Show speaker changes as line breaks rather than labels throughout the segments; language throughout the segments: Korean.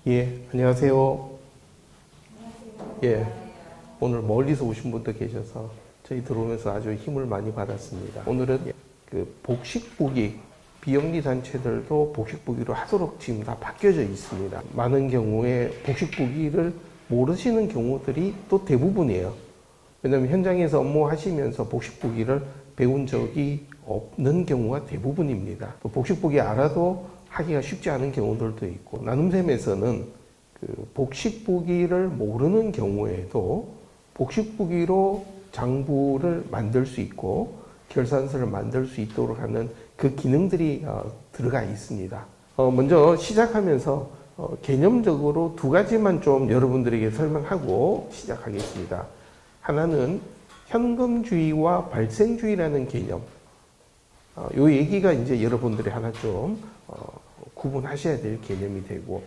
예, 안녕하세요. 예, 오늘 멀리서 오신 분도 계셔서 저희 들어오면서 아주 힘을 많이 받았습니다. 오늘은 그 복식부기, 비영리 단체들도 복식부기로 하도록 지금 다 바뀌어져 있습니다. 많은 경우에 복식부기를 모르시는 경우들이 또 대부분이에요. 왜냐하면 현장에서 업무하시면서 복식부기를 배운 적이 없는 경우가 대부분입니다. 또 복식부기 알아도 하기가 쉽지 않은 경우들도 있고, 나눔샘에서는 그 복식부기를 모르는 경우에도 복식부기로 장부를 만들 수 있고 결산서를 만들 수 있도록 하는 그 기능들이 들어가 있습니다. 먼저 시작하면서 개념적으로 두 가지만 좀 여러분들에게 설명하고 시작하겠습니다. 하나는 현금주의와 발생주의라는 개념. 요 얘기가 이제 여러분들이 하나 좀 구분하셔야 될 개념이 되고,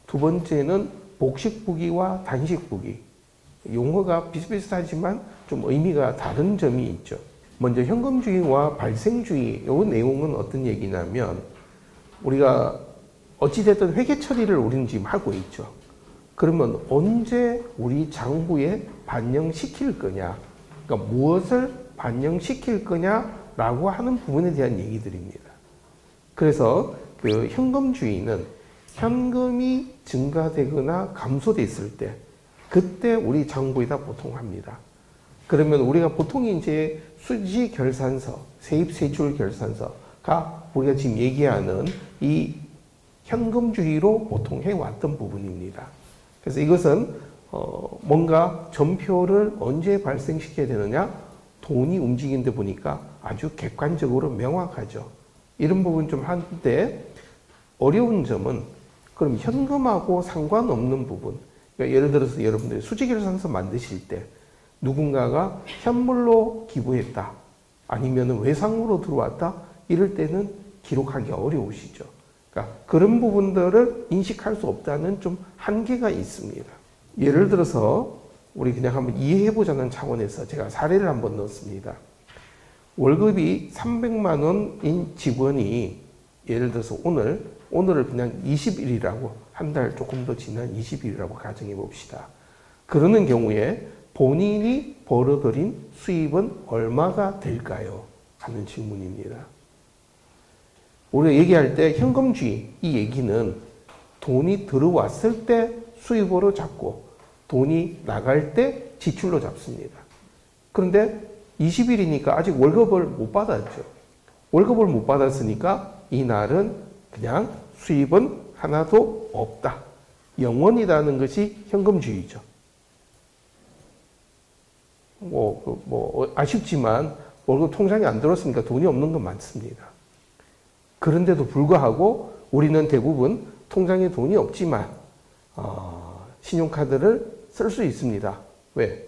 두 번째는 복식부기와 단식부기. 용어가 비슷비슷하지만 좀 의미가 다른 점이 있죠. 먼저 현금주의와 발생주의, 요 내용은 어떤 얘기냐면, 우리가 어찌됐든 회계 처리를 우리는 지금 하고 있죠. 그러면 언제 우리 장부에 반영시킬 거냐, 그러니까 무엇을 반영시킬 거냐라고 하는 부분에 대한 얘기들입니다. 그래서 그 현금주의는 현금이 증가되거나 감소됐을 때, 그때 우리 장부에다 보통 합니다. 그러면 우리가 보통 이제 수지 결산서, 세입 세출 결산서가 우리가 지금 얘기하는 이 현금주의로 보통 해왔던 부분입니다. 그래서 이것은 뭔가 전표를 언제 발생시켜야 되느냐, 돈이 움직이는 데 보니까 아주 객관적으로 명확하죠. 이런 부분 좀 하는데, 어려운 점은 그럼 현금하고 상관없는 부분, 그러니까 예를 들어서 여러분들이 수지결산서 만드실 때 누군가가 현물로 기부했다, 아니면 외상으로 들어왔다, 이럴 때는 기록하기가 어려우시죠. 그러니까 그런 부분들을 인식할 수 없다는 좀 한계가 있습니다. 예를 들어서 우리 그냥 한번 이해해보자는 차원에서 제가 사례를 한번 넣었습니다. 월급이 300만 원인 직원이 예를 들어서 오늘을 그냥 20일이라고, 한 달 조금 더 지난 20일이라고 가정해 봅시다. 그러는 경우에 본인이 벌어들인 수입은 얼마가 될까요? 하는 질문입니다. 우리가 얘기할 때 현금주의, 이 얘기는 돈이 들어왔을 때 수입으로 잡고 돈이 나갈 때 지출로 잡습니다. 그런데 20일이니까 아직 월급을 못 받았죠. 월급을 못 받았으니까 이날은 그냥 수입은 하나도 없다. 영원이라는 것이 현금주의죠. 아쉽지만 월급 통장에 안 들어왔으니까 돈이 없는 건 많습니다. 그런데도 불구하고 우리는 대부분 통장에 돈이 없지만 신용카드를 쓸 수 있습니다. 왜?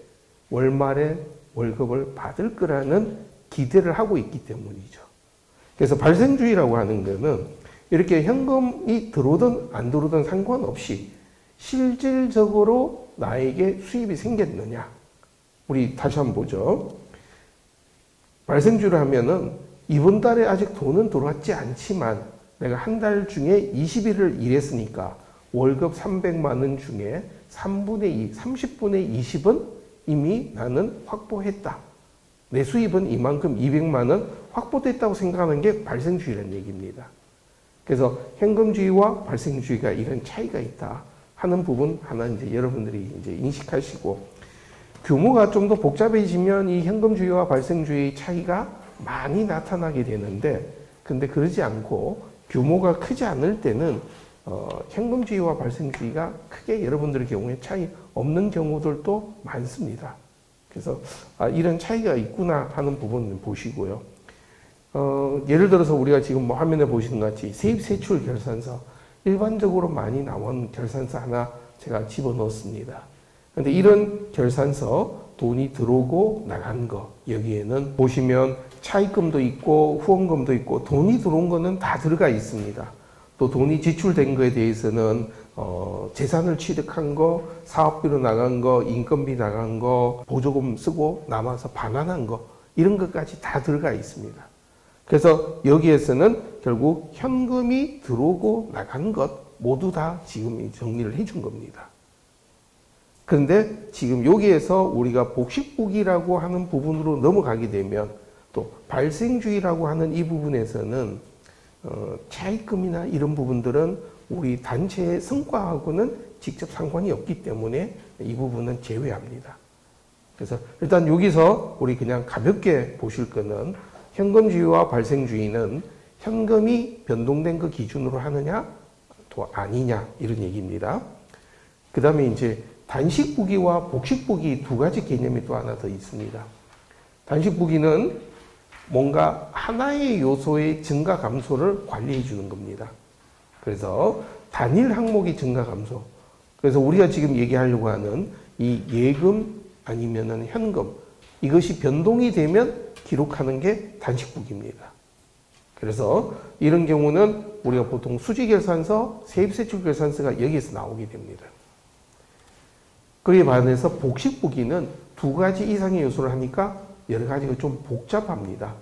월말에 월급을 받을 거라는 기대를 하고 있기 때문이죠. 그래서 발생주의라고 하는 것은 이렇게 현금이 들어오든 안 들어오든 상관없이 실질적으로 나에게 수입이 생겼느냐. 우리 다시 한번 보죠. 발생주의를 하면은 이번 달에 아직 돈은 들어왔지 않지만 내가 한 달 중에 20일을 일했으니까 월급 300만 원 중에 3분의 2, 30분의 20은 이미 나는 확보했다. 내 수입은 이만큼 200만 원 확보됐다고 생각하는 게 발생주의라는 얘기입니다. 그래서 현금주의와 발생주의가 이런 차이가 있다 하는 부분 하나 이제 여러분들이 이제 인식하시고, 규모가 좀 더 복잡해지면 이 현금주의와 발생주의 차이가 많이 나타나게 되는데, 근데 그러지 않고 규모가 크지 않을 때는 현금주의와 발생주의가 크게 여러분들의 경우에 차이 없는 경우들도 많습니다. 그래서 이런 차이가 있구나 하는 부분을 보시고요. 예를 들어서 우리가 지금 화면에 보시는 것 같이 세입 세출 결산서, 일반적으로 많이 나온 결산서 하나 제가 집어넣었습니다. 그런데 이런 결산서 돈이 들어오고 나간 거, 여기에는 보시면 차입금도 있고 후원금도 있고 돈이 들어온 거는 다 들어가 있습니다. 또 돈이 지출된 거에 대해서는 재산을 취득한 거, 사업비로 나간 거, 인건비 나간 거, 보조금 쓰고 남아서 반환한 거, 이런 것까지 다 들어가 있습니다. 그래서 여기에서는 결국 현금이 들어오고 나간 것, 모두 다 지금 정리를 해준 겁니다. 그런데 지금 여기에서 우리가 복식부기라고 하는 부분으로 넘어가게 되면 또 발생주의라고 하는 이 부분에서는 차입금이나 이런 부분들은 우리 단체의 성과하고는 직접 상관이 없기 때문에 이 부분은 제외합니다. 그래서 일단 여기서 우리 그냥 가볍게 보실 거는 현금주의와 발생주의는 현금이 변동된 그 기준으로 하느냐 또 아니냐 이런 얘기입니다. 그 다음에 이제 단식부기와 복식부기 두 가지 개념이 또 하나 더 있습니다. 단식부기는 뭔가 하나의 요소의 증가 감소를 관리해 주는 겁니다. 그래서 단일 항목의 증가 감소. 그래서 우리가 지금 얘기하려고 하는 이 예금 아니면은 현금 이것이 변동이 되면 기록하는 게 단식부기입니다. 그래서 이런 경우는 우리가 보통 수지결산서, 세입세출결산서가 여기에서 나오게 됩니다. 그에 반해서 복식부기는 두 가지 이상의 요소를 하니까 여러 가지가 좀 복잡합니다.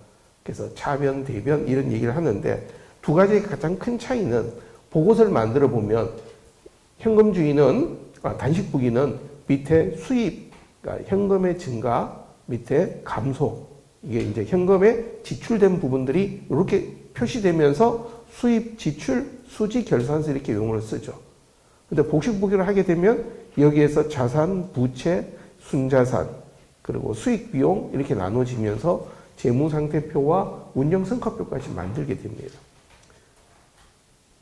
그래서 차변, 대변 이런 얘기를 하는데 두 가지의 가장 큰 차이는 보고서를 만들어 보면 단식부기는 밑에 수입, 그러니까 현금의 증가, 밑에 감소, 이게 이제 현금에 지출된 부분들이 이렇게 표시되면서 수입, 지출, 수지, 결산서 이렇게 용어를 쓰죠. 근데 복식부기를 하게 되면 여기에서 자산, 부채, 순자산, 그리고 수익, 비용 이렇게 나눠지면서 재무상태표와 운영성과표까지 만들게 됩니다.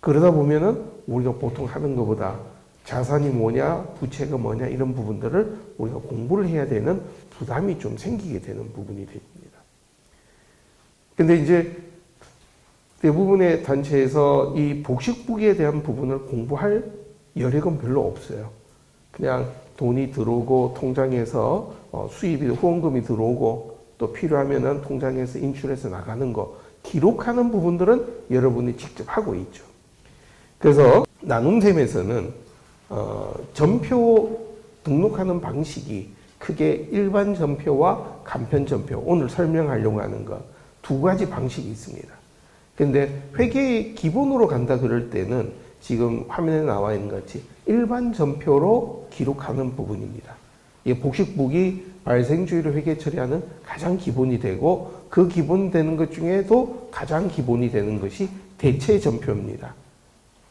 그러다 보면은 우리가 보통 하는 것보다 자산이 뭐냐, 부채가 뭐냐 이런 부분들을 우리가 공부를 해야 되는 부담이 좀 생기게 되는 부분이 됩니다. 근데 이제 대부분의 단체에서 이 복식부기에 대한 부분을 공부할 여력은 별로 없어요. 그냥 돈이 들어오고 통장에서 수입이 후원금이 들어오고 또 필요하면은 통장에서 인출해서 나가는 거 기록하는 부분들은 여러분이 직접 하고 있죠. 그래서 나눔셈에서는 전표 등록하는 방식이 크게 일반 전표와 간편 전표, 오늘 설명하려고 하는 것 두 가지 방식이 있습니다. 근데 회계의 기본으로 간다 그럴 때는 지금 화면에 나와 있는 것 같이 일반 전표로 기록하는 부분입니다. 이 복식부기 발생주의로 회계 처리하는 가장 기본이 되고 그 기본 되는 것 중에도 가장 기본이 되는 것이 대체 전표입니다.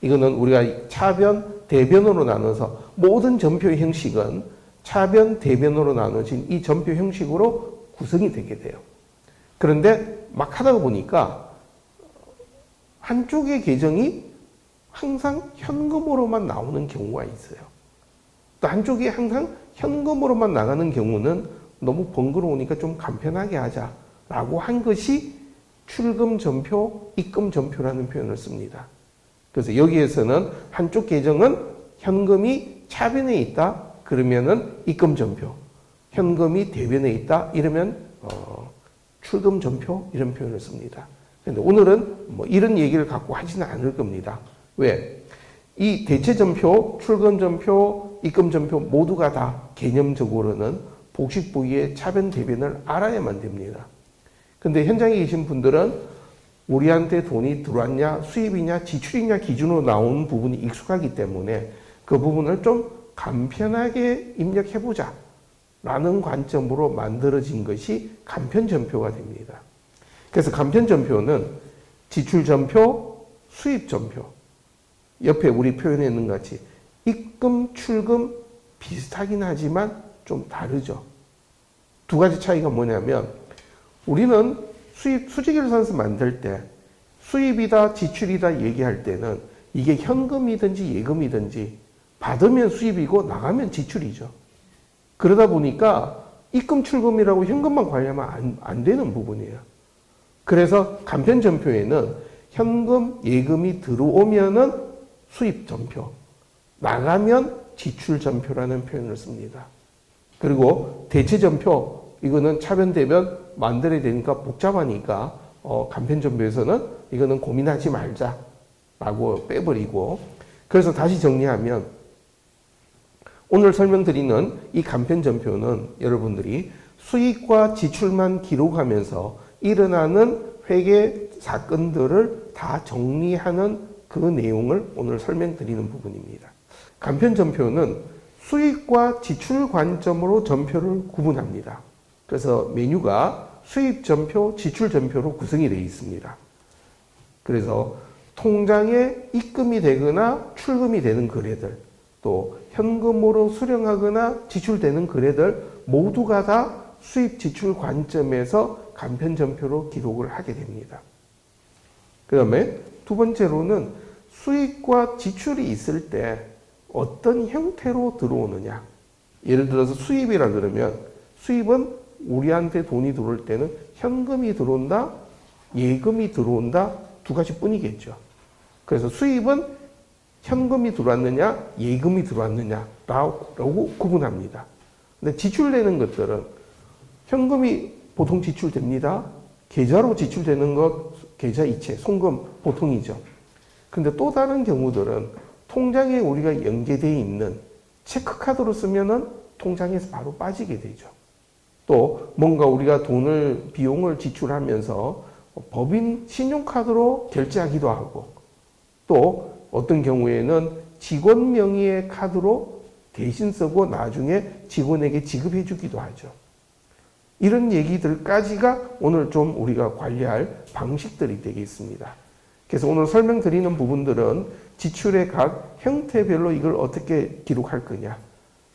이거는 우리가 차변, 대변으로 나눠서 모든 전표의 형식은 차변, 대변으로 나눠진 이 전표 형식으로 구성이 되게 돼요. 그런데 막 하다 보니까 한쪽의 계정이 항상 현금으로만 나오는 경우가 있어요. 또 한쪽이 항상 현금으로만 나가는 경우는 너무 번거로우니까 좀 간편하게 하자라고 한 것이 출금전표, 입금전표라는 표현을 씁니다. 그래서 여기에서는 한쪽 계정은 현금이 차변에 있다 그러면은 입금전표, 현금이 대변에 있다 이러면 출금전표 이런 표현을 씁니다. 그런데 오늘은 뭐 이런 얘기를 갖고 하지는 않을 겁니다. 왜? 이 대체전표, 출금전표, 입금전표 모두가 다 개념적으로는 복식부기의 차변, 대변을 알아야만 됩니다. 근데 현장에 계신 분들은 우리한테 돈이 들어왔냐, 수입이냐, 지출이냐 기준으로 나오는 부분이 익숙하기 때문에 그 부분을 좀 간편하게 입력해보자 라는 관점으로 만들어진 것이 간편전표가 됩니다. 그래서 간편전표는 지출전표, 수입전표 옆에 우리 표현해 있는 것 같이 입금, 출금 비슷하긴 하지만 좀 다르죠. 두 가지 차이가 뭐냐면 우리는 수지결산서 만들 때 수입이다, 지출이다 얘기할 때는 이게 현금이든지 예금이든지 받으면 수입이고 나가면 지출이죠. 그러다 보니까 입금, 출금이라고 현금만 관리하면 안 되는 부분이에요. 그래서 간편전표에는 현금, 예금이 들어오면은 수입전표, 나가면 지출전표라는 표현을 씁니다. 그리고 대체전표, 이거는 차변, 대변 만들어야 되니까 복잡하니까 간편전표에서는 이거는 고민하지 말자라고 빼버리고, 그래서 다시 정리하면 오늘 설명드리는 이 간편전표는 여러분들이 수익과 지출만 기록하면서 일어나는 회계 사건들을 다 정리하는 그 내용을 오늘 설명드리는 부분입니다. 간편전표는 수입과 지출 관점으로 전표를 구분합니다. 그래서 메뉴가 수입전표, 지출전표로 구성이 되어 있습니다. 그래서 통장에 입금이 되거나 출금이 되는 거래들, 또 현금으로 수령하거나 지출되는 거래들 모두가 다 수입 지출 관점에서 간편전표로 기록을 하게 됩니다. 그 다음에 두 번째로는 수입과 지출이 있을 때 어떤 형태로 들어오느냐. 예를 들어서 수입이라 그러면 수입은 우리한테 돈이 들어올 때는 현금이 들어온다, 예금이 들어온다, 두 가지 뿐이겠죠. 그래서 수입은 현금이 들어왔느냐, 예금이 들어왔느냐라고 구분합니다. 근데 지출되는 것들은 현금이 보통 지출됩니다. 계좌로 지출되는 것, 계좌 이체, 송금 보통이죠. 근데 또 다른 경우들은 통장에 우리가 연계되어 있는 체크카드로 쓰면은 통장에서 바로 빠지게 되죠. 또 뭔가 우리가 비용을 지출하면서 법인 신용카드로 결제하기도 하고, 또 어떤 경우에는 직원 명의의 카드로 대신 쓰고 나중에 직원에게 지급해 주기도 하죠. 이런 얘기들까지가 오늘 좀 우리가 관리할 방식들이 되겠습니다. 그래서 오늘 설명드리는 부분들은 지출의 각 형태별로 이걸 어떻게 기록할 거냐,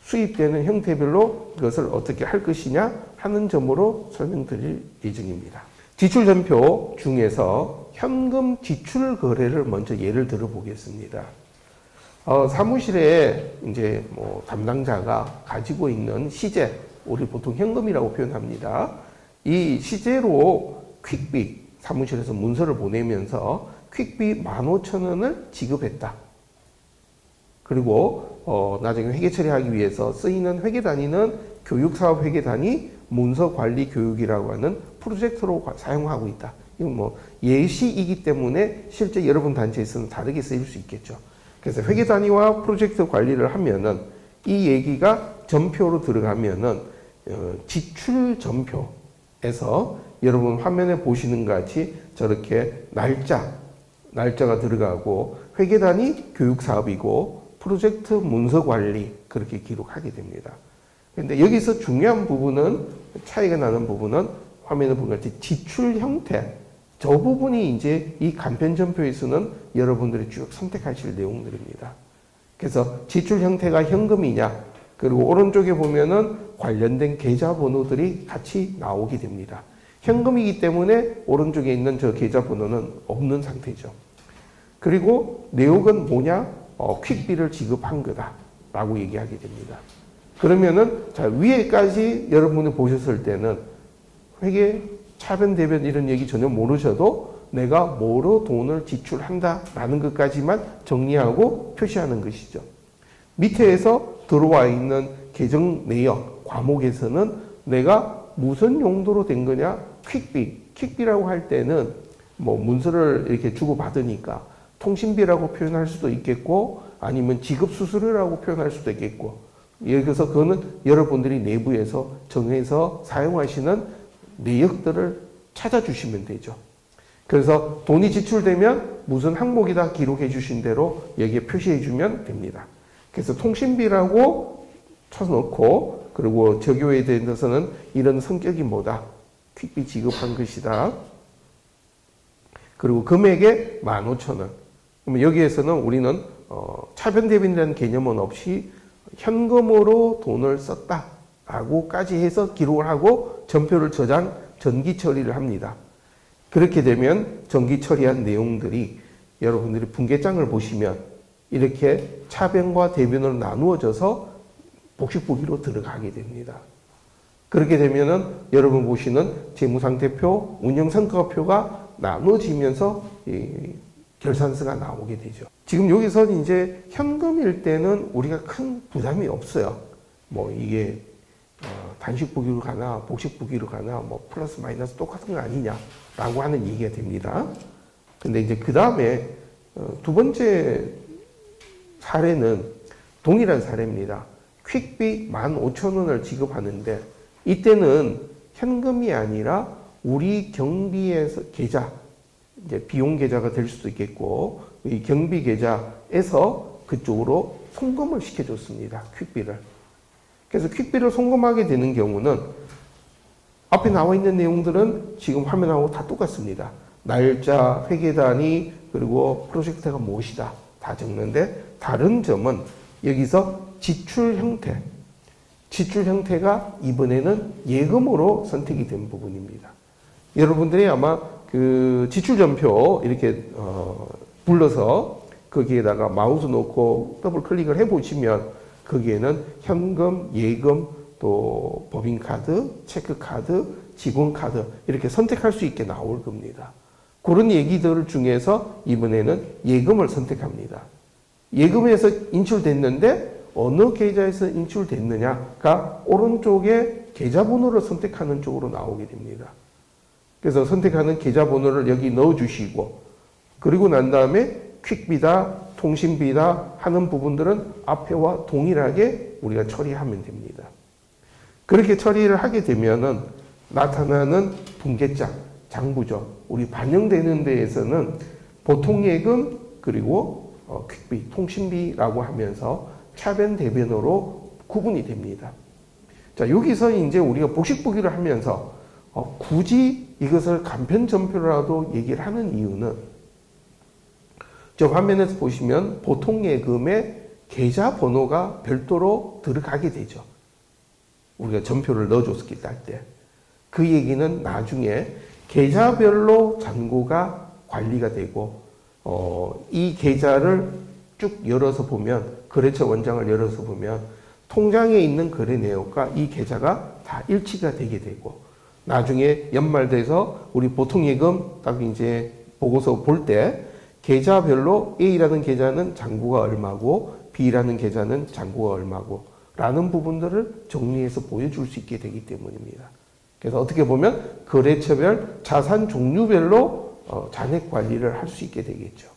수입되는 형태별로 이것을 어떻게 할 것이냐 하는 점으로 설명드릴 예정입니다. 지출전표 중에서 현금 지출 거래를 먼저 예를 들어 보겠습니다. 사무실에 이제 담당자가 가지고 있는 시제, 우리 보통 현금이라고 표현합니다. 이 시제로 퀵비, 사무실에서 문서를 보내면서 퀵비 15,000원을 지급했다. 그리고 나중에 회계 처리하기 위해서 쓰이는 회계 단위는 교육사업 회계 단위 문서관리교육이라고 하는 프로젝트로 사용하고 있다. 이건 예시이기 때문에 실제 여러분 단체에서는 다르게 쓰일 수 있겠죠. 그래서 회계 단위와 프로젝트 관리를 하면은 이 얘기가 전표로 들어가면은 지출 전표에서 여러분 화면에 보시는 것 같이 저렇게 날짜가 들어가고 회계 단위 교육사업이고 프로젝트 문서관리 그렇게 기록하게 됩니다. 근데 여기서 중요한 부분은, 차이가 나는 부분은 화면에 보면 지출 형태, 저 부분이 이제 이 간편전표에서는 여러분들이 쭉 선택하실 내용들입니다. 그래서 지출 형태가 현금이냐, 그리고 오른쪽에 보면은 관련된 계좌번호들이 같이 나오게 됩니다. 현금이기 때문에 오른쪽에 있는 저 계좌번호는 없는 상태죠. 그리고 내역은 뭐냐? 퀵비를 지급한 거다라고 얘기하게 됩니다. 그러면은 자, 위에까지 여러분이 보셨을 때는 회계, 차변, 대변 이런 얘기 전혀 모르셔도 내가 뭐로 돈을 지출한다라는 것까지만 정리하고 표시하는 것이죠. 밑에서 들어와 있는 계정 내역 과목에서는 내가 무슨 용도로 된 거냐? 퀵비라고 할 때는 문서를 이렇게 주고받으니까 통신비라고 표현할 수도 있겠고, 아니면 지급수수료라고 표현할 수도 있겠고, 여기서 그거는 여러분들이 내부에서 정해서 사용하시는 내역들을 찾아주시면 되죠. 그래서 돈이 지출되면 무슨 항목이다 기록해 주신 대로 여기에 표시해 주면 됩니다. 그래서 통신비라고 쳐놓고, 그리고 적용에 대해서는 이런 성격이 뭐다? 퀵비 지급한 것이다. 그리고 금액에 15,000원. 그러면 여기에서는 우리는 차변 대변이라는 개념은 없이 현금으로 돈을 썼다라고까지 해서 기록을 하고 전표를 전기 처리를 합니다. 그렇게 되면 전기 처리한 내용들이 여러분들이 분계장을 보시면 이렇게 차변과 대변으로 나누어져서 복식부기로 들어가게 됩니다. 그렇게 되면은 여러분 보시는 재무상태표, 운영성과표가 나눠지면서 결산서가 나오게 되죠. 지금 여기서 이제 현금일 때는 우리가 큰 부담이 없어요. 이게 단식부기로 가나 복식부기로 가나 플러스 마이너스 똑같은 거 아니냐라고 하는 얘기가 됩니다. 근데 이제 그 다음에 두 번째 사례는 동일한 사례입니다. 퀵비 15,000원을 지급하는데 이때는 현금이 아니라 우리 경비에서 계좌, 이제 비용 계좌가 될 수도 있겠고, 이 경비 계좌에서 그쪽으로 송금을 시켜줬습니다. 퀵비를. 그래서 퀵비를 송금하게 되는 경우는 앞에 나와 있는 내용들은 지금 화면하고 다 똑같습니다. 날짜, 회계단위, 그리고 프로젝트가 무엇이다. 다 적는데 다른 점은 여기서 지출 형태. 지출 형태가 이번에는 예금으로 선택이 된 부분입니다. 여러분들이 아마 그 지출 전표 이렇게 불러서 거기에다가 마우스 놓고 더블 클릭을 해 보시면 거기에는 현금, 예금, 또 법인카드, 체크카드, 직원카드 이렇게 선택할 수 있게 나올 겁니다. 그런 얘기들 중에서 이번에는 예금을 선택합니다. 예금에서 인출됐는데 어느 계좌에서 인출됐느냐가 오른쪽에 계좌번호를 선택하는 쪽으로 나오게 됩니다. 그래서 선택하는 계좌번호를 여기 넣어주시고 그리고 난 다음에 퀵비다, 통신비다 하는 부분들은 앞에와 동일하게 우리가 처리하면 됩니다. 그렇게 처리를 하게 되면은 나타나는 분계장, 장부죠. 우리 반영되는 데에서는 보통예금 그리고 퀵비, 통신비라고 하면서 차변 대변으로 구분이 됩니다. 자, 여기서 이제 우리가 복식보기를 하면서 굳이 이것을 간편전표라도 얘기를 하는 이유는 저 화면에서 보시면 보통예금의 계좌번호가 별도로 들어가게 되죠. 우리가 전표를 넣어줬을 때. 그 얘기는 나중에 계좌별로 잔고가 관리가 되고 이 계좌를 쭉 열어서 보면 거래처 원장을 열어서 보면 통장에 있는 거래 내역과 이 계좌가 다 일치가 되게 되고 나중에 연말돼서 우리 보통예금 딱 이제 보고서 볼 때 계좌별로 A라는 계좌는 잔고가 얼마고 B라는 계좌는 잔고가 얼마고 라는 부분들을 정리해서 보여줄 수 있게 되기 때문입니다. 그래서 어떻게 보면 거래처별 자산 종류별로 잔액 관리를 할 수 있게 되겠죠.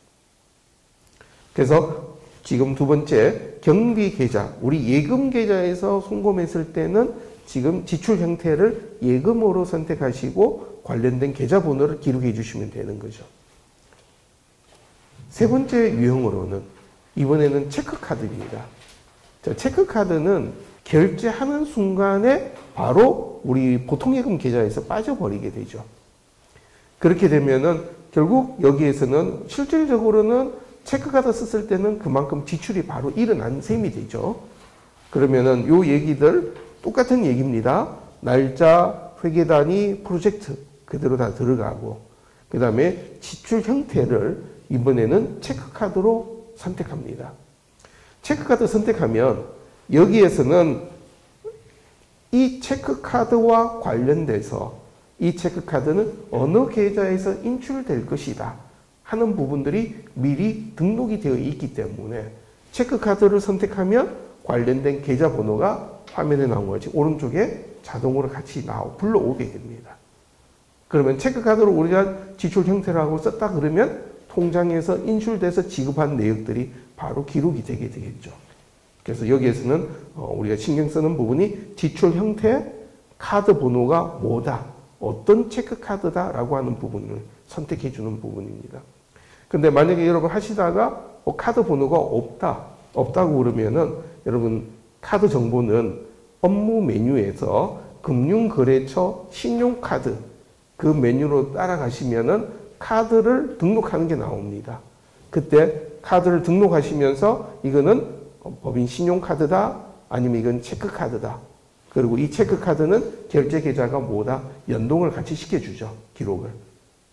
그래서 지금 두 번째 경비 계좌, 우리 예금 계좌에서 송금했을 때는 지금 지출 형태를 예금으로 선택하시고 관련된 계좌 번호를 기록해 주시면 되는 거죠. 세 번째 유형으로는 이번에는 체크카드입니다. 자, 체크카드는 결제하는 순간에 바로 우리 보통예금 계좌에서 빠져버리게 되죠. 그렇게 되면은 결국 여기에서는 실질적으로는 체크카드 썼을 때는 그만큼 지출이 바로 일어난 셈이 되죠. 그러면은 요 얘기들 똑같은 얘기입니다. 날짜, 회계단위, 프로젝트 그대로 다 들어가고 그 다음에 지출 형태를 이번에는 체크카드로 선택합니다. 체크카드 선택하면 여기에서는 이 체크카드와 관련돼서 이 체크카드는 어느 계좌에서 인출될 것이다 하는 부분들이 미리 등록이 되어 있기 때문에 체크카드를 선택하면 관련된 계좌 번호가 화면에 나온 거지 오른쪽에 자동으로 같이 불러오게 됩니다. 그러면 체크카드로 우리가 지출 형태라고 썼다 그러면 통장에서 인출돼서 지급한 내역들이 바로 기록이 되게 되겠죠. 그래서 여기에서는 우리가 신경 쓰는 부분이 지출 형태, 카드 번호가 뭐다, 어떤 체크카드다라고 하는 부분을 선택해 주는 부분입니다. 근데 만약에 여러분 하시다가 카드 번호가 없다고 그러면은 여러분 카드 정보는 업무 메뉴에서 금융거래처 신용카드 그 메뉴로 따라가시면은 카드를 등록하는 게 나옵니다. 그때 카드를 등록하시면서 이거는 법인 신용카드다 아니면 이건 체크카드다. 그리고 이 체크카드는 결제 계좌가 뭐다 연동을 같이 시켜주죠. 기록을.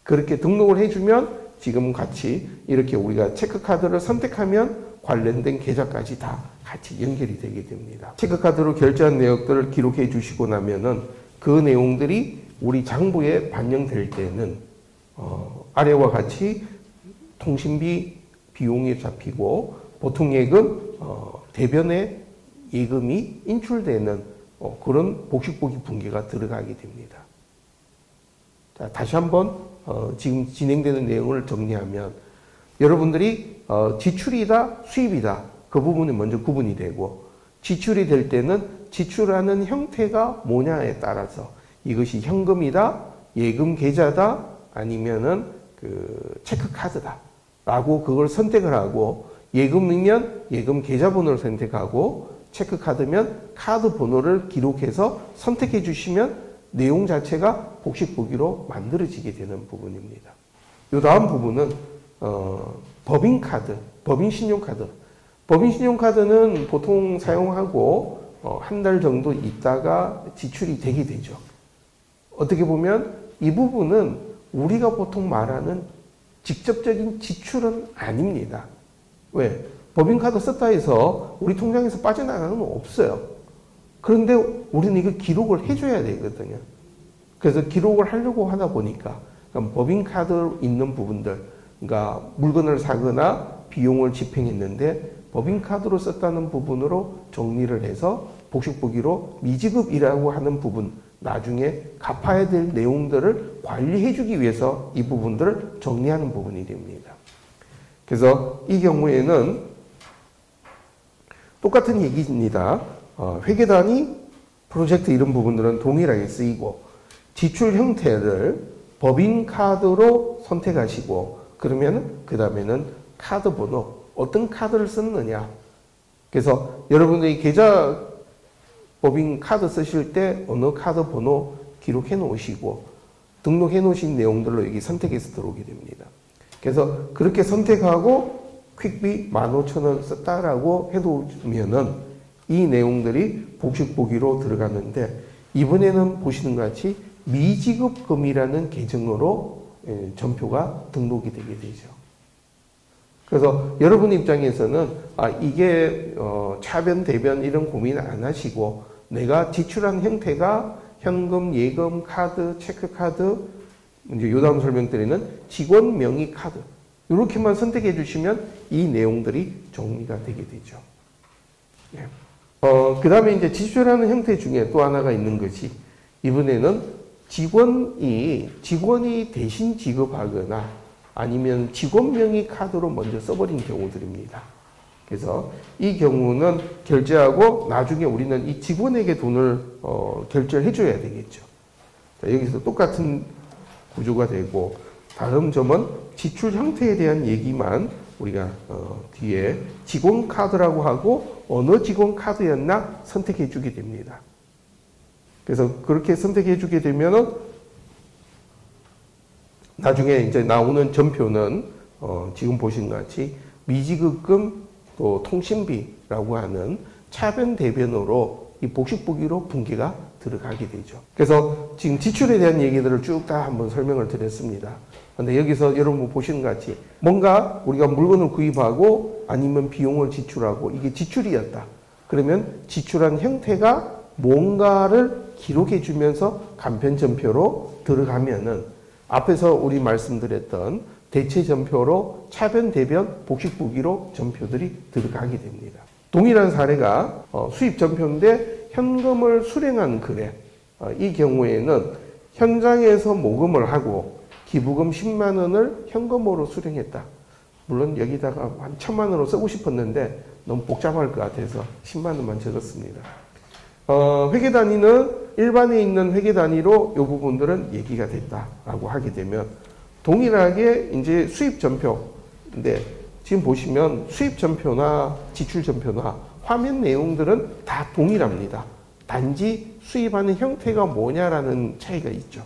그렇게 등록을 해주면 지금 같이 이렇게 우리가 체크카드를 선택하면 관련된 계좌까지 다 같이 연결이 되게 됩니다. 체크카드로 결제한 내역들을 기록해 주시고 나면은 그 내용들이 우리 장부에 반영될 때는 아래와 같이 통신비 비용이 잡히고 보통예금 대변에 예금이 인출되는 그런 복식보기 분계가 들어가게 됩니다. 자, 다시 한번 지금 진행되는 내용을 정리하면 여러분들이 지출이다 수입이다 그 부분이 먼저 구분이 되고 지출이 될 때는 지출하는 형태가 뭐냐에 따라서 이것이 현금이다 예금 계좌다 아니면은 그 체크카드다 라고 그걸 선택을 하고, 예금이면 예금 계좌번호를 선택하고, 체크카드면 카드 번호를 기록해서 선택해 주시면 내용 자체가 복식보기로 만들어지게 되는 부분입니다. 이 다음 부분은 법인카드, 법인신용카드. 법인신용카드는 보통 사용하고 한 달 정도 있다가 지출이 되게 되죠. 어떻게 보면 이 부분은 우리가 보통 말하는 직접적인 지출은 아닙니다. 왜? 법인카드 썼다 해서 우리 통장에서 빠져나가는 건 없어요. 그런데 우리는 이거 기록을 해줘야 되거든요. 그래서 기록을 하려고 하다 보니까 법인카드 있는 부분들, 그러니까 물건을 사거나 비용을 집행했는데 법인카드로 썼다는 부분으로 정리를 해서 복식보기로 미지급이라고 하는 부분, 나중에 갚아야 될 내용들을 관리해주기 위해서 이 부분들을 정리하는 부분이 됩니다. 그래서 이 경우에는 똑같은 얘기입니다. 회계단위, 프로젝트 이런 부분들은 동일하게 쓰이고, 지출 형태를 법인카드로 선택하시고, 그러면 그 다음에는 카드 번호, 어떤 카드를 썼느냐. 그래서 여러분들이 계좌 법인카드 쓰실 때 어느 카드 번호 기록해 놓으시고, 등록해 놓으신 내용들로 여기 선택해서 들어오게 됩니다. 그래서 그렇게 선택하고 퀵비 15,000원 썼다라고 해두면은 이 내용들이 복식보기로 들어가는데, 이번에는 보시는 것 같이 미지급금이라는 계정으로 전표가 등록이 되게 되죠. 그래서 여러분 입장에서는 이게 차변, 대변 이런 고민 안 하시고, 내가 지출한 형태가 현금, 예금, 카드, 체크카드, 이제 요 다음 설명드리는 직원 명의 카드, 이렇게만 선택해 주시면 이 내용들이 정리가 되게 되죠. 네. 그 다음에 이제 지출하는 형태 중에 또 하나가 있는 것이, 이번에는 직원이 대신 지급하거나 아니면 직원 명의 카드로 먼저 써버린 경우들입니다. 그래서 이 경우는 결제하고 나중에 우리는 이 직원에게 돈을 결제를 해줘야 되겠죠. 자, 여기서 똑같은 구조가 되고, 다른 점은 지출 형태에 대한 얘기만 우리가 뒤에 직원 카드라고 하고 어느 직원 카드였나 선택해 주게 됩니다. 그래서 그렇게 선택해 주게 되면은 나중에 이제 나오는 전표는 지금 보신 것 같이 미지급금 또 통신비라고 하는 차변 대변으로 이 복식보기로 분기가 들어가게 되죠. 그래서 지금 지출에 대한 얘기들을 쭉 다 한번 설명을 드렸습니다. 근데 여기서 여러분 보시는 것 같이 뭔가 우리가 물건을 구입하고 아니면 비용을 지출하고 이게 지출이었다. 그러면 지출한 형태가 뭔가를 기록해 주면서 간편전표로 들어가면은 앞에서 우리 말씀드렸던 대체전표로 차변, 대변, 복식보기로 전표들이 들어가게 됩니다. 동일한 사례가 수입전표인데 현금을 수령한 거래. 이 경우에는 현장에서 모금을 하고 기부금 10만 원을 현금으로 수령했다. 물론 여기다가 한 1,000만 원으로 쓰고 싶었는데 너무 복잡할 것 같아서 10만 원만 적었습니다. 회계 단위는 일반에 있는 회계 단위로 이 부분들은 얘기가 됐다라고 하게 되면 동일하게 이제 수입 전표인데 지금 보시면 수입 전표나 지출 전표나 화면 내용들은 다 동일합니다. 단지 수입하는 형태가 뭐냐라는 차이가 있죠.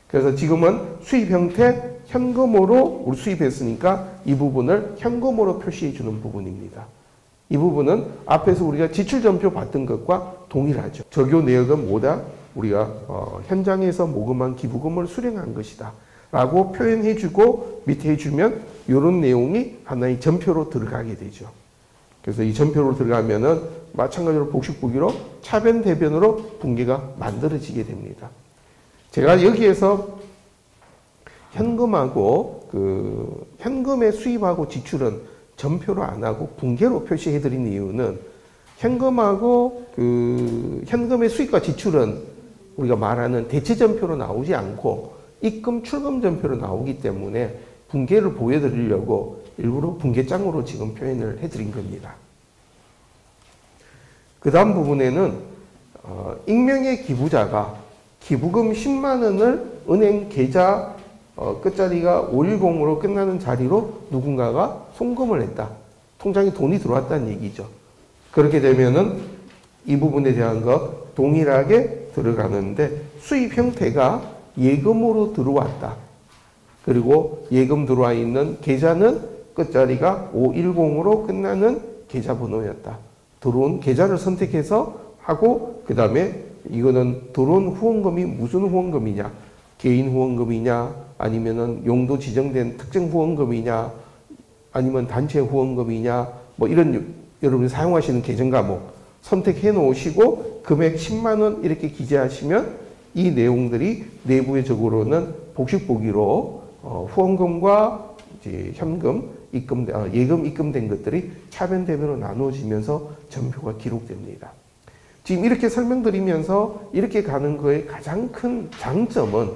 그래서 지금은 수입 형태 현금으로 우리 수입했으니까 이 부분을 현금으로 표시해 주는 부분입니다. 이 부분은 앞에서 우리가 지출 전표 봤던 것과 동일하죠. 적요 내역은 뭐다? 우리가 현장에서 모금한 기부금을 수령한 것이다 라고 표현해 주고 밑에 해주면 이런 내용이 하나의 전표로 들어가게 되죠. 그래서 이 전표로 들어가면은 마찬가지로 복식보기로 차변 대변으로 분기가 만들어지게 됩니다. 제가 여기에서 현금하고 현금의 수입하고 지출은 전표로 안 하고 분계로 표시해 드린 이유는 현금하고 현금의 수입과 지출은 우리가 말하는 대체 전표로 나오지 않고 입금 출금 전표로 나오기 때문에 분계를 보여드리려고 일부러 분계장으로 지금 표현을 해드린 겁니다. 그 다음 부분에는 익명의 기부자가 기부금 10만 원을 은행 계좌 끝자리가 510으로 끝나는 자리로 누군가가 송금을 했다. 통장에 돈이 들어왔다는 얘기죠. 그렇게 되면은 이 부분에 대한 것 동일하게 들어가는데 수입 형태가 예금으로 들어왔다. 그리고 예금 들어와 있는 계좌는 끝자리가 510으로 끝나는 계좌번호였다. 들어온 계좌를 선택해서 하고 그 다음에 이거는 들어온 후원금이 무슨 후원금이냐, 개인 후원금이냐, 아니면은 용도 지정된 특정 후원금이냐, 아니면 단체 후원금이냐, 뭐 이런 여러분이 사용하시는 계정 과목 선택해 놓으시고 금액 10만 원 이렇게 기재하시면 이 내용들이 내부적으로는 복식보기로 후원금과 이제 현금 예금 입금된 것들이 차변대변으로 나누어지면서 전표가 기록됩니다. 지금 이렇게 설명드리면서 이렇게 가는 거의 가장 큰 장점은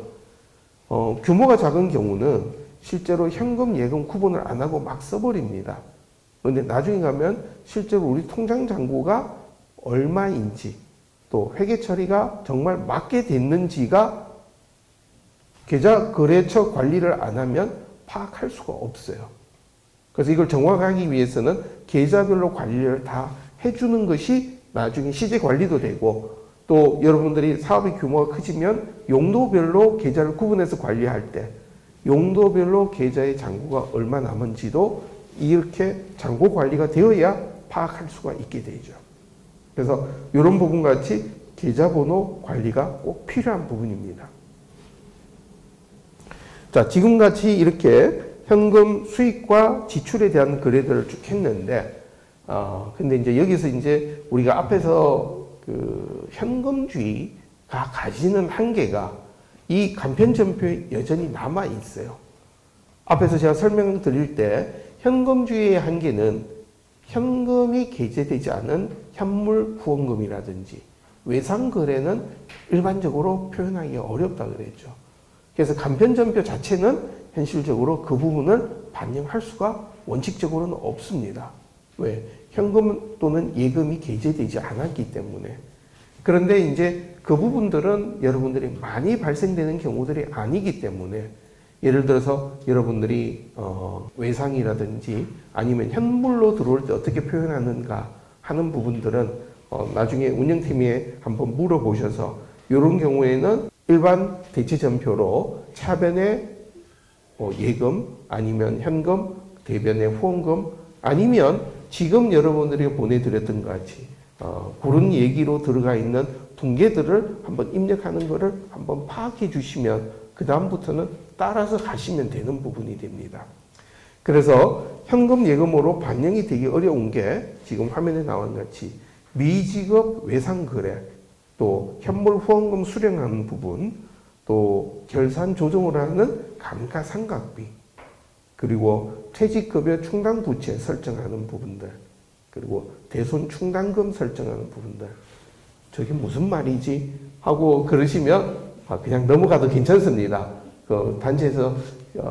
규모가 작은 경우는 실제로 현금, 예금 구분을 안 하고 막 써버립니다. 그런데 나중에 가면 실제로 우리 통장 잔고가 얼마인지 또 회계 처리가 정말 맞게 됐는지가 계좌 거래처 관리를 안 하면 파악할 수가 없어요. 그래서 이걸 정확하게 위해서는 계좌별로 관리를 다 해주는 것이 나중에 시제 관리도 되고 또 여러분들이 사업의 규모가 커지면 용도별로 계좌를 구분해서 관리할 때 용도별로 계좌의 잔고가 얼마 남은지도 이렇게 잔고 관리가 되어야 파악할 수가 있게 되죠. 그래서 이런 부분 같이 계좌번호 관리가 꼭 필요한 부분입니다. 자, 지금같이 이렇게 현금 수익과 지출에 대한 거래들을 쭉 했는데, 근데 이제 여기서 이제 우리가 앞에서 그 현금주의가 가지는 한계가 이 간편전표에 여전히 남아 있어요. 앞에서 제가 설명드릴 때 현금주의의 한계는 현금이 게재되지 않은 현물 후원금이라든지 외상거래는 일반적으로 표현하기가 어렵다 그랬죠. 그래서 간편전표 자체는 현실적으로 그 부분을 반영할 수가 원칙적으로는 없습니다. 왜? 현금 또는 예금이 게재되지 않았기 때문에. 그런데 이제 그 부분들은 여러분들이 많이 발생되는 경우들이 아니기 때문에 예를 들어서 여러분들이 외상이라든지 아니면 현물로 들어올 때 어떻게 표현하는가 하는 부분들은 나중에 운영팀에 한번 물어보셔서 이런 경우에는 일반 대체전표로 차변에 예금 아니면 현금, 대변에 후원금 아니면 지금 여러분들이 보내드렸던 것 같이 그런 얘기로 들어가 있는 둥계들을 한번 입력하는 것을 한번 파악해 주시면 그 다음부터는 따라서 가시면 되는 부분이 됩니다. 그래서 현금 예금으로 반영이 되기 어려운 게 지금 화면에 나온 같이 미지급 외상거래, 또 현물 후원금 수령하는 부분, 또 결산 조정을 하는 감가상각비, 그리고 퇴직급여 충당부채 설정하는 부분들, 그리고 대손 충당금 설정하는 부분들. 저게 무슨 말이지? 하고 그러시면 그냥 넘어가도 괜찮습니다. 그 단체에서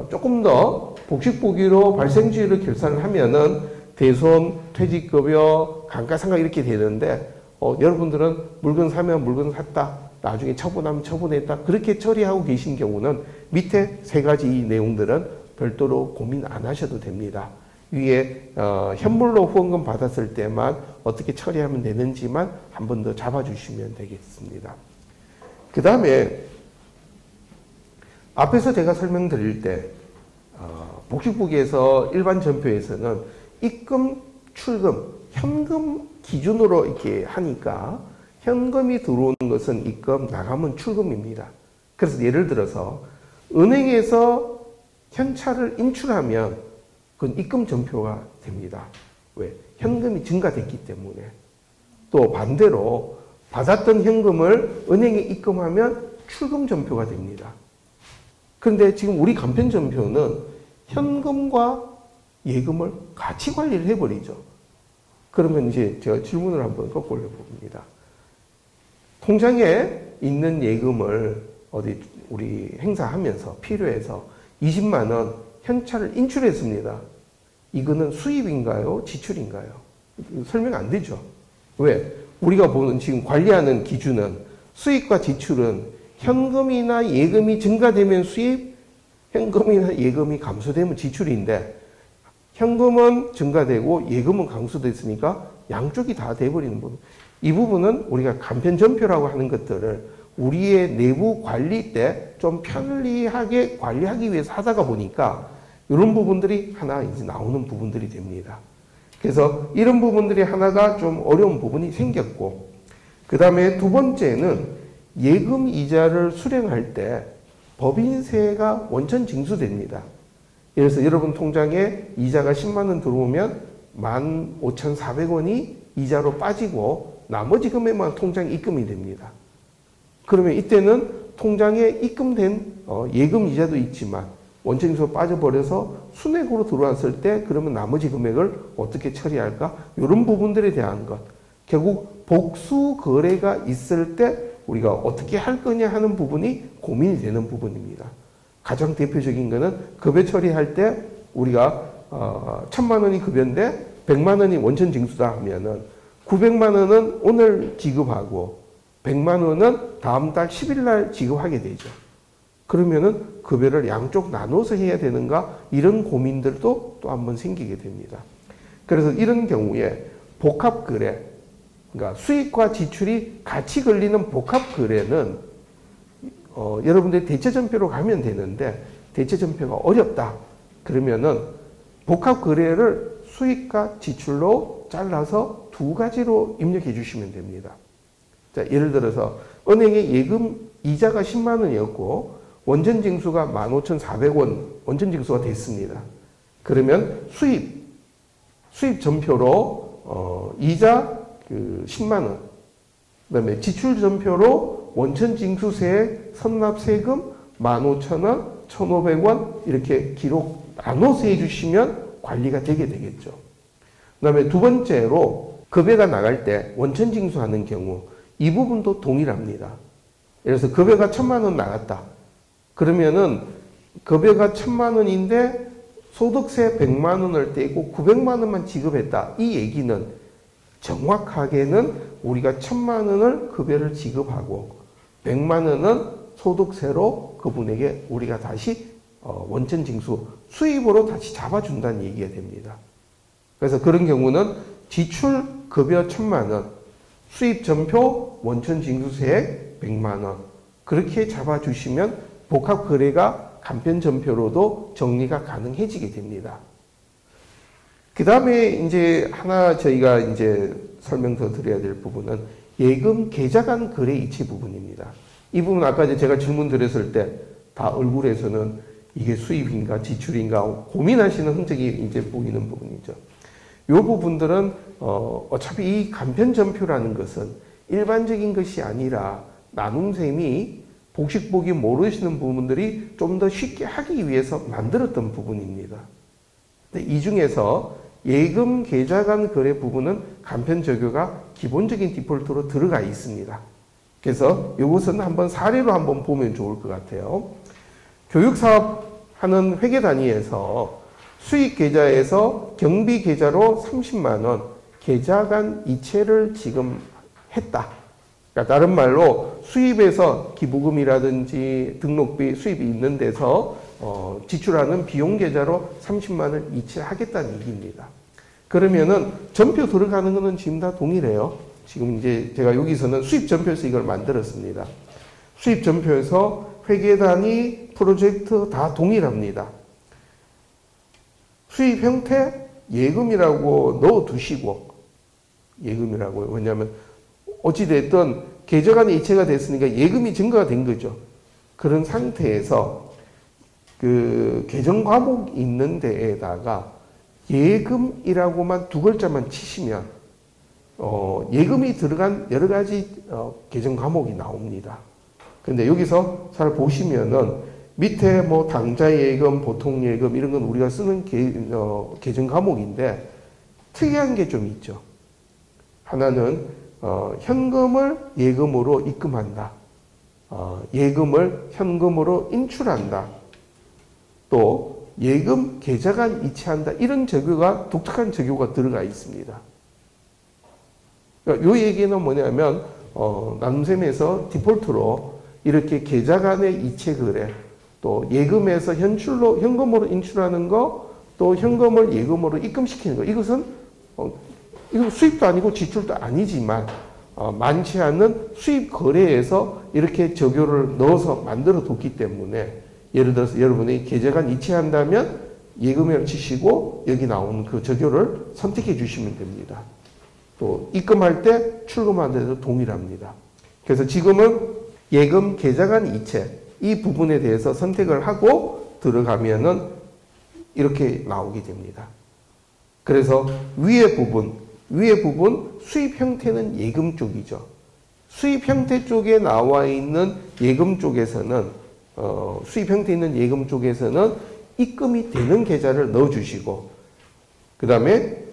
조금 더 복식보기로 발생주의를 결산을 하면은 대손, 퇴직급여, 감가상각 이렇게 되는데 여러분들은 물건 사면 물건 샀다, 나중에 처분하면 처분했다 그렇게 처리하고 계신 경우는 밑에 세 가지 이 내용들은 별도로 고민 안 하셔도 됩니다. 위에 현물로 후원금 받았을 때만 어떻게 처리하면 되는지만 한 번 더 잡아주시면 되겠습니다. 그 다음에 앞에서 제가 설명드릴 때 복식보기에서 일반 전표에서는 입금, 출금, 현금 기준으로 이렇게 하니까 현금이 들어오는 것은 입금, 나가면 출금입니다. 그래서 예를 들어서 은행에서 현찰을 인출하면 그건 입금 전표가 됩니다. 왜? 현금이 증가됐기 때문에. 또 반대로 받았던 현금을 은행에 입금하면 출금 전표가 됩니다. 그런데 지금 우리 간편 전표는 현금과 예금을 같이 관리를 해버리죠. 그러면 이제 제가 질문을 한번 거꾸로 해봅니다. 통장에 있는 예금을 어디 우리 행사하면서 필요해서 20만 원 현찰을 인출했습니다. 이거는 수입인가요? 지출인가요? 설명 안 되죠. 왜? 우리가 보는 지금 관리하는 기준은 수입과 지출은 현금이나 예금이 증가되면 수입, 현금이나 예금이 감소되면 지출인데 현금은 증가되고 예금은 감소됐으니까 양쪽이 다 돼버리는 부분. 이 부분은 우리가 간편전표라고 하는 것들을 우리의 내부 관리 때 좀 편리하게 관리하기 위해서 하다가 보니까 이런 부분들이 하나 이제 나오는 부분들이 됩니다. 그래서 이런 부분들이 하나가 좀 어려운 부분이 생겼고, 그 다음에 두 번째는 예금 이자를 수령할 때 법인세가 원천 징수됩니다. 그래서 여러분 통장에 이자가 10만 원 들어오면 15,400원이 이자로 빠지고 나머지 금액만 통장에 입금이 됩니다. 그러면 이때는 통장에 입금된 예금 이자도 있지만 원천징수가 빠져버려서 순액으로 들어왔을 때 그러면 나머지 금액을 어떻게 처리할까? 이런 부분들에 대한 것. 결국 복수 거래가 있을 때 우리가 어떻게 할 거냐 하는 부분이 고민이 되는 부분입니다. 가장 대표적인 거는 급여 처리할 때 우리가 1,000만 원이 급여인데 100만 원이 원천 징수다 하면은 900만 원은 오늘 지급하고 100만 원은 다음 달 10일 날 지급하게 되죠. 그러면은 급여를 양쪽 나눠서 해야 되는가? 이런 고민들도 또 한번 생기게 됩니다. 그래서 이런 경우에 복합거래, 그러니까 수익과 지출이 같이 걸리는 복합거래는 여러분들이 대체전표로 가면 되는데 대체전표가 어렵다. 그러면은 복합거래를 수익과 지출로 잘라서 두 가지로 입력해 주시면 됩니다. 자, 예를 들어서 은행의 예금 이자가 10만 원이었고 원천징수가 15,400원 원천징수가 됐습니다. 그러면 수입 전표로 이자 10만 원, 그다음에 지출 전표로 원천징수세 선납세금 15,000원, 1,500원 이렇게 기록 나눠서 해주시면 관리가 되게 되겠죠. 그다음에 두 번째로 급여가 나갈 때 원천징수하는 경우 이 부분도 동일합니다. 예를 들어서 급여가 1,000만 원 나갔다. 그러면은 급여가 1,000만 원인데 소득세 100만 원을 떼고 900만 원만 지급했다. 이 얘기는 정확하게는 우리가 1,000만 원을 급여를 지급하고 100만 원은 소득세로 그분에게 우리가 다시 원천징수 수입으로 다시 잡아준다는 얘기가 됩니다. 그래서 그런 경우는 지출 급여 1,000만 원, 수입 전표 원천징수세액 100만 원 그렇게 잡아주시면 복합거래가 간편전표로도 정리가 가능해지게 됩니다. 그 다음에 이제 하나 저희가 이제 설명 더 드려야 될 부분은 예금 계좌 간 거래 이체 부분입니다. 이 부분 아까 제가 질문 드렸을 때 다 얼굴에서는 이게 수입인가 지출인가 고민하시는 흔적이 이제 보이는 부분이죠. 이 부분들은 어차피 이 간편전표라는 것은 일반적인 것이 아니라 나눔셈이 복식보기 모르시는 부분들이 좀 더 쉽게 하기 위해서 만들었던 부분입니다. 근데 이 중에서 예금 계좌 간 거래 부분은 간편 적용가 기본적인 디폴트로 들어가 있습니다. 그래서 이것은 한번 사례로 한번 보면 좋을 것 같아요. 교육사업 하는 회계 단위에서 수익 계좌에서 경비 계좌로 30만 원 계좌 간 이체를 지금 했다. 그러니까 다른 말로 수입에서 기부금이라든지 등록비 수입이 있는 데서 지출하는 비용 계좌로 30만 원 이체하겠다는 얘기입니다. 그러면은 전표 들어가는 거는 지금 다 동일해요. 지금 이제 제가 여기서는 수입 전표에서 이걸 만들었습니다. 수입 전표에서 회계 단위 프로젝트 다 동일합니다. 수입 형태 예금이라고 넣어 두시고 예금이라고요. 왜냐하면 어찌됐든 계좌간에 이체가 됐으니까 예금이 증가가 된 거죠. 그런 상태에서 그 계정 과목이 있는 데에다가 예금이라고만 두 글자만 치시면 예금이 들어간 여러 가지 계정 과목이 나옵니다. 근데 여기서 잘 보시면은 밑에 뭐 당좌 예금, 보통 예금 이런 건 우리가 쓰는 계정 과목인데 특이한 게 좀 있죠. 하나는 현금을 예금으로 입금한다. 예금을 현금으로 인출한다. 또 예금 계좌간 이체한다. 이런 적용가 독특한 적용가 들어가 있습니다. 그러니까 이 얘기는 뭐냐면 나눔셈에서 디폴트로 이렇게 계좌 간의 이체 거래 또 예금에서 현금으로 인출하는 거, 또 현금을 예금으로 입금시키는 거. 이것은 이건 수입도 아니고 지출도 아니지만 많지 않은 수입 거래에서 이렇게 적요를 넣어서 만들어 뒀기 때문에, 예를 들어서 여러분이 계좌관 이체한다면 예금을 치시고 여기 나오는 그 적요를 선택해 주시면 됩니다. 또 입금할 때 출금하는 데도 동일합니다. 그래서 지금은 예금 계좌관 이체 이 부분에 대해서 선택을 하고 들어가면은 이렇게 나오게 됩니다. 그래서 위에 부분 수입 형태는 예금 쪽이죠. 수입 형태 쪽에 나와 있는 예금 쪽에서는 수입 형태 있는 예금 쪽에서는 입금이 되는 계좌를 넣어 주시고, 그 다음에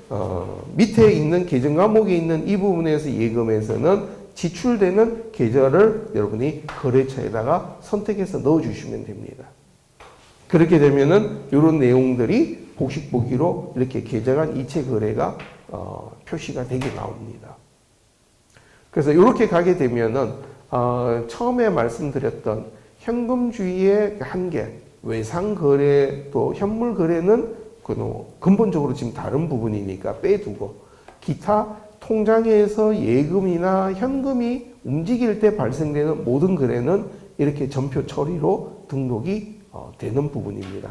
밑에 있는 계정 과목에 있는 이 부분에서 예금에서는 지출되는 계좌를 여러분이 거래처에다가 선택해서 넣어 주시면 됩니다. 그렇게 되면은 이런 내용들이 복식보기로 이렇게 계좌간 이체 거래가 표시가 되게 나옵니다. 그래서 이렇게 가게 되면은 처음에 말씀드렸던 현금주의의 한계, 외상 거래 또 현물 거래는 근본적으로 지금 다른 부분이니까 빼두고, 기타 통장에서 예금이나 현금이 움직일 때 발생되는 모든 거래는 이렇게 전표 처리로 등록이 되는 부분입니다.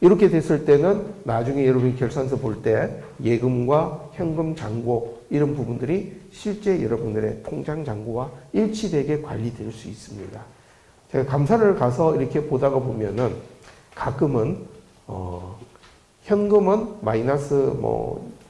이렇게 됐을 때는 나중에 여러분이 결산서 볼 때 예금과 현금 잔고 이런 부분들이 실제 여러분들의 통장 잔고와 일치되게 관리될 수 있습니다. 제가 감사를 가서 이렇게 보다가 보면은 가끔은 현금은 마이너스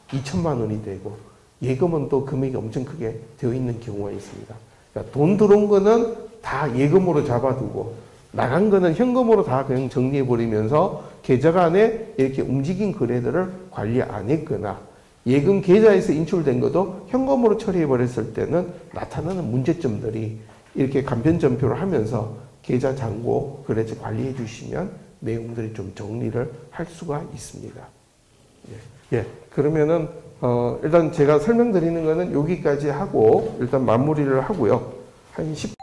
2천만 원이 되고 예금은 또 금액이 엄청 크게 되어 있는 경우가 있습니다. 그러니까 돈 들어온 거는 다 예금으로 잡아두고 나간 거는 현금으로 다 그냥 정리해버리면서 계좌간에 이렇게 움직인 거래들을 관리 안 했거나 예금 계좌에서 인출된 것도 현금으로 처리해버렸을 때는 나타나는 문제점들이 이렇게 간편점표를 하면서 계좌 잔고 거래처 관리해 주시면 내용들이 좀 정리를 할 수가 있습니다. 예. 그러면은 일단 제가 설명드리는 거는 여기까지 하고 일단 마무리를 하고요. 한 10분